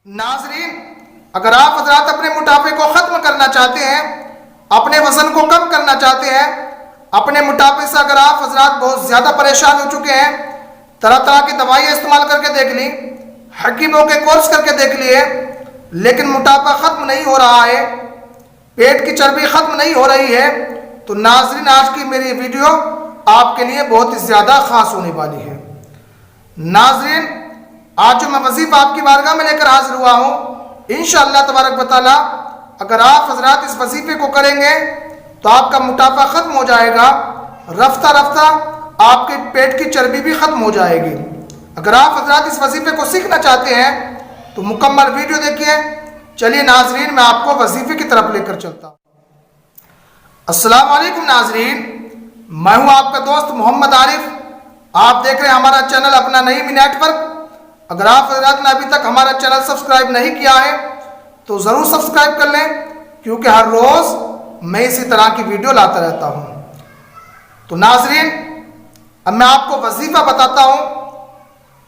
नाज़रीन, अगर आप हजरात अपने मोटापे को ख़त्म करना चाहते हैं, अपने वज़न को कम करना चाहते हैं, अपने मोटापे से अगर आप हजरात बहुत ज़्यादा परेशान हो चुके हैं, तरह तरह की दवाइयाँ इस्तेमाल करके देख ली, हकीमों के कोर्स करके देख लिए, लेकिन मोटापा ख़त्म नहीं हो रहा है, पेट की चर्बी ख़त्म नहीं हो रही है, तो नाज़रीन आज की मेरी वीडियो आपके लिए बहुत ही ज़्यादा ख़ास होने वाली है। नाज़रीन, आज जो मैं वजीफ़ा आपकी बारगाह में लेकर हाजिर हुआ हूँ, इंशाअल्लाह तबारक व तआला अगर आप हजरात इस वजीफ़े को करेंगे तो आपका मोटापा ख़त्म हो जाएगा, रफ्ता रफ्ता आपके पेट की चर्बी भी ख़त्म हो जाएगी। अगर आप हजरात इस वजीफ़े को सीखना चाहते हैं तो मुकम्मल वीडियो देखिए। चलिए नाज़रीन, मैं आपको वजीफ़े की तरफ लेकर चलता हूँ। अस्सलाम वालेकुम नाज़रीन, मैं हूँ आपका दोस्त मोहम्मद आरिफ। आप देख रहे हैं हमारा चैनल अपना नईम नेटवर्क। अगर आप हजरात ने अभी तक हमारा चैनल सब्सक्राइब नहीं किया है तो ज़रूर सब्सक्राइब कर लें, क्योंकि हर रोज़ मैं इसी तरह की वीडियो लाता रहता हूँ। तो नाज़रीन, अब मैं आपको वजीफ़ा बताता हूँ।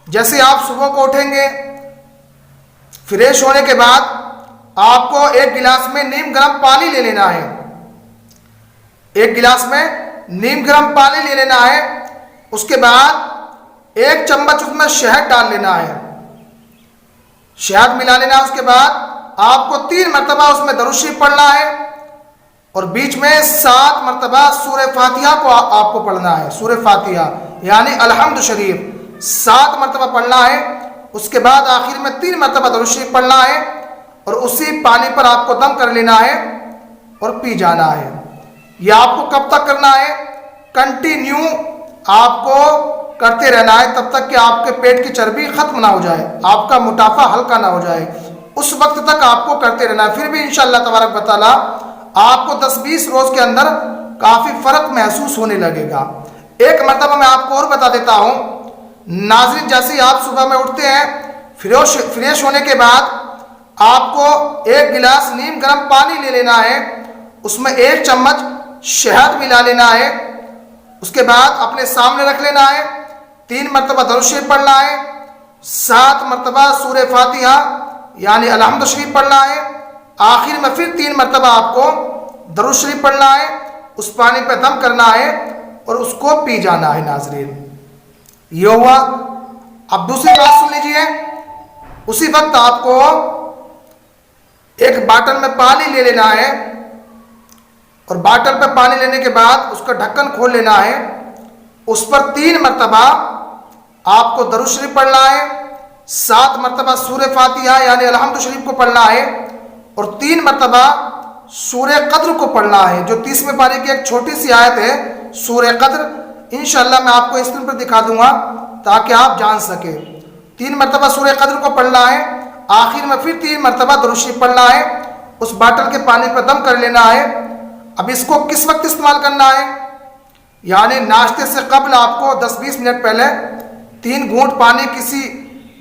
जैसे आप सुबह को उठेंगे, फ्रेश होने के बाद आपको एक गिलास में नीम गर्म पानी ले लेना है। एक गिलास में नीम गर्म पानी ले लेना है। उसके बाद एक चम्मच उसमें शहद डाल लेना है, शहद मिला लेना है। उसके बाद आपको 3 मरतबा उसमें दरूद शरीफ पढ़ना है और बीच में 7 मरतबा सूरह फातिहा को आपको पढ़ना है। सूरह फातिहा यानी अलहम्द शरीफ 7 मरतबा पढ़ना है। उसके बाद आखिर में 3 मरतबा दरूद शरीफ पढ़ना है और उसी पानी पर आपको दम कर लेना है और पी जाना है। यह आपको कब तक करना है? कंटिन्यू आपको करते रहना है, तब तक कि आपके पेट की चर्बी खत्म ना हो जाए, आपका मोटापा हल्का ना हो जाए, उस वक्त तक आपको करते रहना है। फिर भी इंशाअल्लाह तबारक व तआला आपको 10-20 रोज़ के अंदर काफ़ी फ़र्क महसूस होने लगेगा। एक मरतबा मैं आपको और बता देता हूँ नाज़रीन, जैसे ही आप सुबह में उठते हैं, फ्रेश होने के बाद आपको एक गिलास नीम गर्म पानी ले लेना है, उसमें 1 चम्मच शहद मिला लेना है। उसके बाद अपने सामने रख लेना है, 3 मरतबा दरूद शरीफ पढ़ना है, 7 मरतबा सूरह फातिहा यानी अलहम्द शरीफ पढ़ना है। आखिर में फिर 3 मरतबा आपको दरूद शरीफ पढ़ना है, उस पानी पर दम करना है और उसको पी जाना है। नाज़रीन, ये हुआ। अब दूसरी बात सुन लीजिए। उसी वक्त आपको एक बाटल में पानी ले लेना है और बाटल पे पानी लेने के बाद उसका ढक्कन खोल लेना है। उस पर 3 मरतबा आपको दरूद शरीफ पढ़ना है, 7 मरतबा सूरह फातिहा यानी अलहम्द शरीफ को पढ़ना है और 3 मरतबा सूरह कद्र को पढ़ना है, जो 30वें पारे की एक छोटी सी आयत है, सूरह कद्र। इंशाअल्लाह मैं आपको स्क्रीन पर दिखा दूंगा ताकि आप जान सके। 3 मरतबा सूरह कद्र को पढ़ना है। आखिर में फिर 3 मरतबा दरूद शरीफ पढ़ना है, उस बाटल के पानी पर दम कर लेना है। अब इसको किस वक्त इस्तेमाल करना है? यानी नाश्ते से कबल आपको 10-20 मिनट पहले 3 घूंट पानी किसी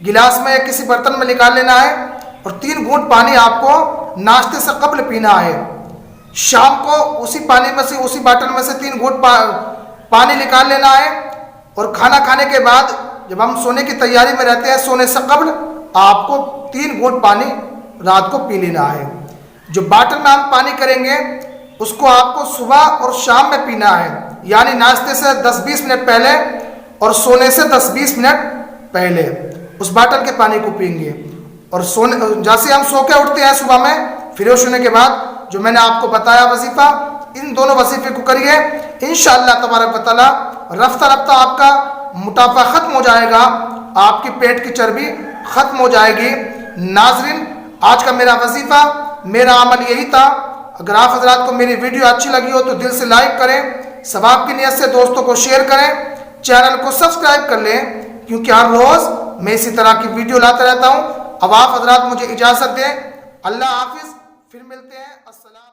गिलास में या किसी बर्तन में निकाल लेना है और 3 घूंट पानी आपको नाश्ते से कबल पीना है। शाम को उसी पानी में से, उसी बाटल में से 3 घूंट पानी निकाल लेना है और खाना खाने के बाद जब हम सोने की तैयारी में रहते हैं, सोने से कबल आपको 3 घूंट पानी रात को पी लेना है। जो बाटल में हम पानी करेंगे उसको आपको सुबह और शाम में पीना है, यानी नाश्ते से 10-20 मिनट पहले और सोने से 10-20 मिनट पहले उस बाटल के पानी को पिएंगे। और सोने जैसे हम सो के उठते हैं सुबह में फ्रेश होने के बाद, जो मैंने आपको बताया वजीफ़ा, इन दोनों वजीफ़े को करिए। इंशाअल्लाह तबारक व तआला रफ्ता रफ्ता आपका मोटापा ख़त्म हो जाएगा, आपकी पेट की चर्बी ख़त्म हो जाएगी। नाज़रीन, आज का मेरा वजीफ़ा, मेरा अमल यही था। अगर आप हजरात को मेरी वीडियो अच्छी लगी हो तो दिल से लाइक करें, सवाब की नियत से दोस्तों को शेयर करें, चैनल को सब्सक्राइब कर लें, क्योंकि हर रोज़ मैं इसी तरह की वीडियो लाता रहता हूँ। अब आप हजरात मुझे इजाज़त दें। अल्लाह हाफिज़, फिर मिलते हैं। अस्सलाम।